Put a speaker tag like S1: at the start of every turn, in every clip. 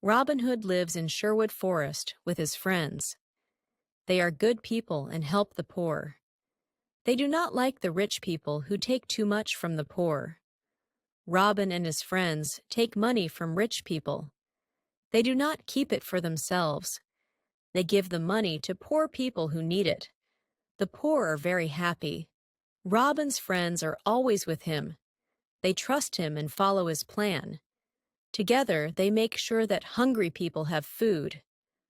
S1: Robin Hood lives in Sherwood Forest with his friends. They are good people and help the poor. They do not like the rich people who take too much from the poor. Robin and his friends take money from rich people. They do not keep it for themselves. They give the money to poor people who need it. The poor are very happy. Robin's friends are always with him. They trust him and follow his plan. Together, they make sure that hungry people have food.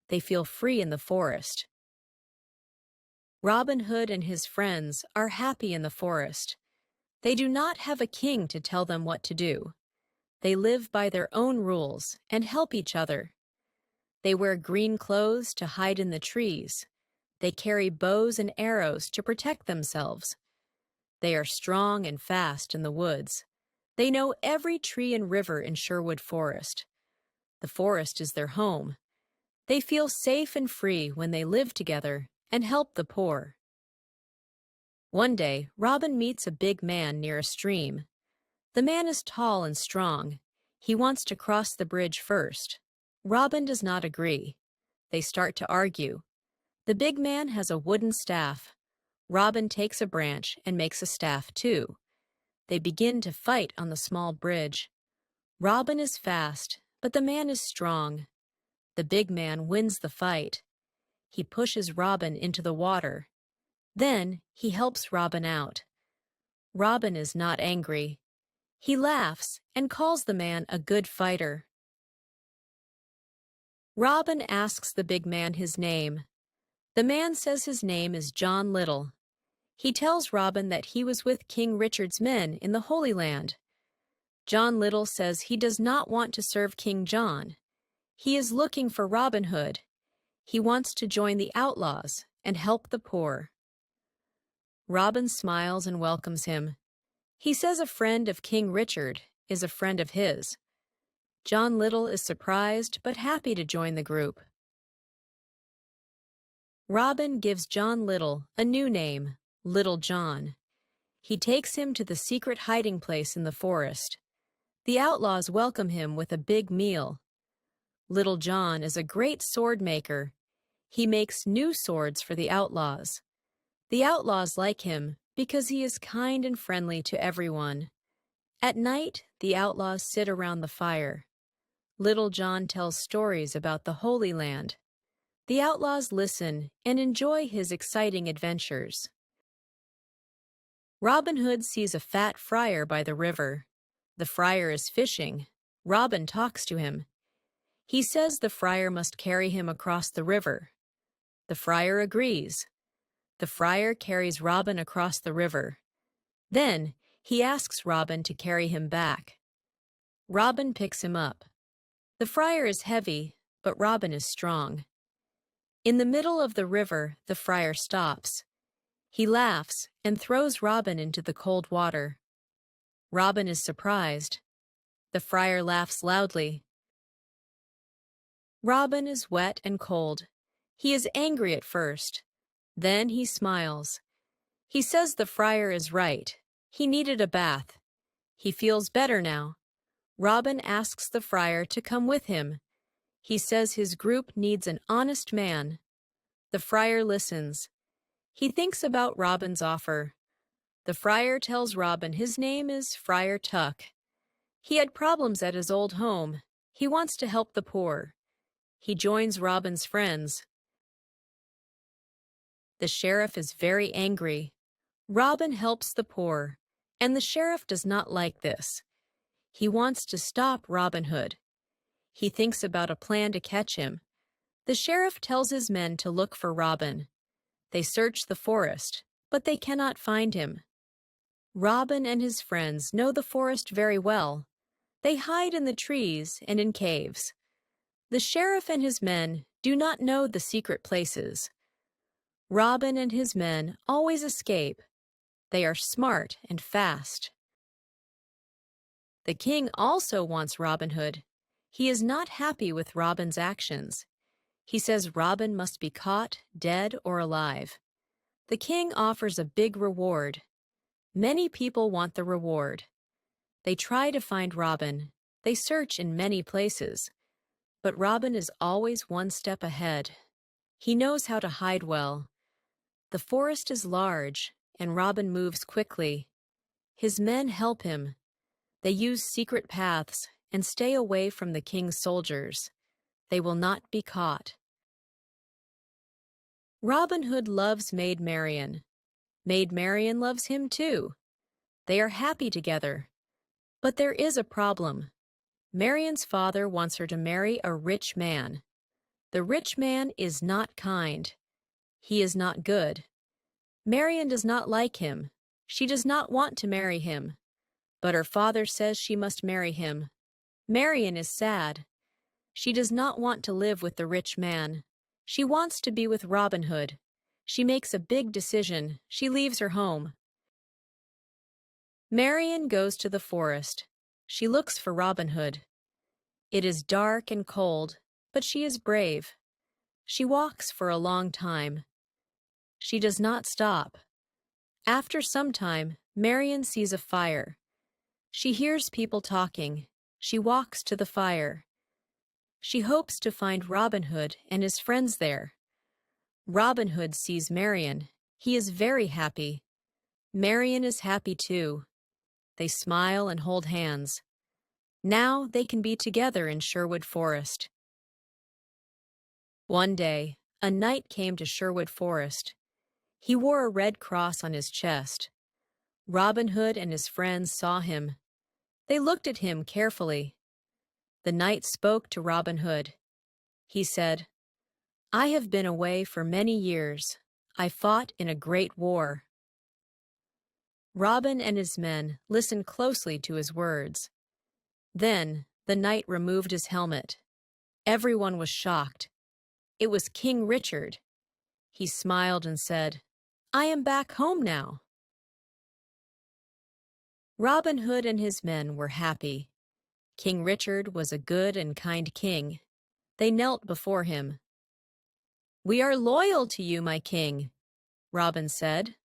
S1: They feel free in the forest. Robin Hood and his friends are happy in the forest. They do not have a king to tell them what to do. They live by their own rules and help each other. They wear green clothes to hide in the trees. They carry bows and arrows to protect themselves. They are strong and fast in the woods. They know every tree and river in Sherwood Forest. The forest is their home. They feel safe and free when they live together and help the poor. One day, Robin meets a big man near a stream. The man is tall and strong. He wants to cross the bridge first. Robin does not agree. They start to argue. The big man has a wooden staff. Robin takes a branch and makes a staff too. They begin to fight on the small bridge. Robin is fast, but the man is strong. The big man wins the fight. He pushes Robin into the water. Then he helps Robin out. Robin is not angry. He laughs and calls the man a good fighter. Robin asks the big man his name. The man says his name is John Little. He tells Robin that he was with King Richard's men in the Holy Land. John Little says he does not want to serve King John. He is looking for Robin Hood. He wants to join the outlaws and help the poor. Robin smiles and welcomes him. He says a friend of King Richard is a friend of his. John Little is surprised but happy to join the group. Robin gives John Little a new name, Little John. He takes him to the secret hiding place in the forest. The outlaws welcome him with a big meal. Little John is a great sword maker. He makes new swords for the outlaws. The outlaws like him because he is kind and friendly to everyone. At night, the outlaws sit around the fire. Little John tells stories about the Holy Land. The outlaws listen and enjoy his exciting adventures. Robin Hood sees a fat friar by the river. The friar is fishing. Robin talks to him. He says the friar must carry him across the river. The friar agrees. The friar carries Robin across the river. Then he asks Robin to carry him back. Robin picks him up. The friar is heavy, but Robin is strong. In the middle of the river, the friar stops. He laughs and throws Robin into the cold water. Robin is surprised. The friar laughs loudly. Robin is wet and cold. He is angry at first. Then he smiles. He says the friar is right. He needed a bath. He feels better now. Robin asks the friar to come with him. He says his group needs an honest man. The friar listens. He thinks about Robin's offer. The friar tells Robin his name is Friar Tuck. He had problems at his old home. He wants to help the poor. He joins Robin's friends. The sheriff is very angry. Robin helps the poor, and the sheriff does not like this. He wants to stop Robin Hood. He thinks about a plan to catch him. The sheriff tells his men to look for Robin. They search the forest, but they cannot find him. Robin and his friends know the forest very well. They hide in the trees and in caves. The sheriff and his men do not know the secret places. Robin and his men always escape. They are smart and fast. The king also wants Robin Hood. He is not happy with Robin's actions. He says Robin must be caught, dead or alive. The king offers a big reward. Many people want the reward. They try to find Robin. They search in many places. But Robin is always one step ahead. He knows how to hide well. The forest is large, and Robin moves quickly. His men help him. They use secret paths and stay away from the king's soldiers. They will not be caught. Robin Hood loves Maid Marion. Maid Marion loves him too. They are happy together. But there is a problem. Marion's father wants her to marry a rich man. The rich man is not kind. He is not good. Marion does not like him. She does not want to marry him. But her father says she must marry him. Marion is sad. She does not want to live with the rich man. She wants to be with Robin Hood. She makes a big decision. She leaves her home. Marion goes to the forest. She looks for Robin Hood. It is dark and cold, but she is brave. She walks for a long time. She does not stop. After some time, Marion sees a fire. She hears people talking. She walks to the fire. She hopes to find Robin Hood and his friends there. Robin Hood sees Marion. He is very happy. Marion is happy too. They smile and hold hands. Now they can be together in Sherwood Forest. One day, a knight came to Sherwood Forest. He wore a red cross on his chest. Robin Hood and his friends saw him. They looked at him carefully. The knight spoke to Robin Hood. He said, "I have been away for many years. I fought in a great war." Robin and his men listened closely to his words. Then the knight removed his helmet. Everyone was shocked. It was King Richard. He smiled and said, "I am back home now." Robin Hood and his men were happy. King Richard was a good and kind king. They knelt before him. "We are loyal to you, my king," Robin said.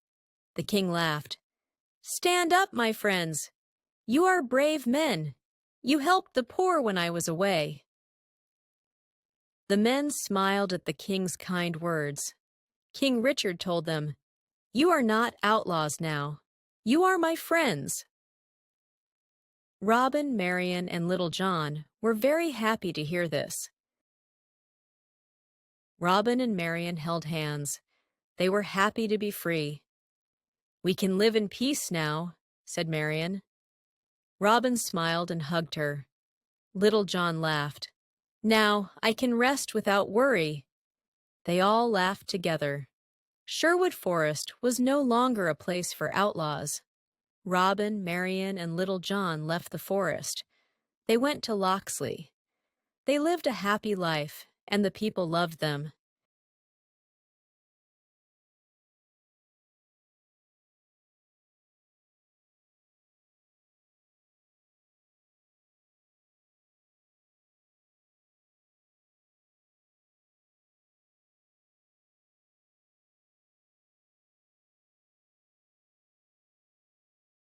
S1: The king laughed. "Stand up, my friends. You are brave men. You helped the poor when I was away." The men smiled at the king's kind words. King Richard told them, "You are not outlaws now. You are my friends." Robin, Marion, and Little John were very happy to hear this. Robin and Marion held hands. They were happy to be free. "We can live in peace now," said Marion. Robin smiled and hugged her. Little John laughed. "Now I can rest without worry." They all laughed together. Sherwood Forest was no longer a place for outlaws. Robin, Marion, and Little John left the forest. They went to Locksley. They lived a happy life, and the people loved them.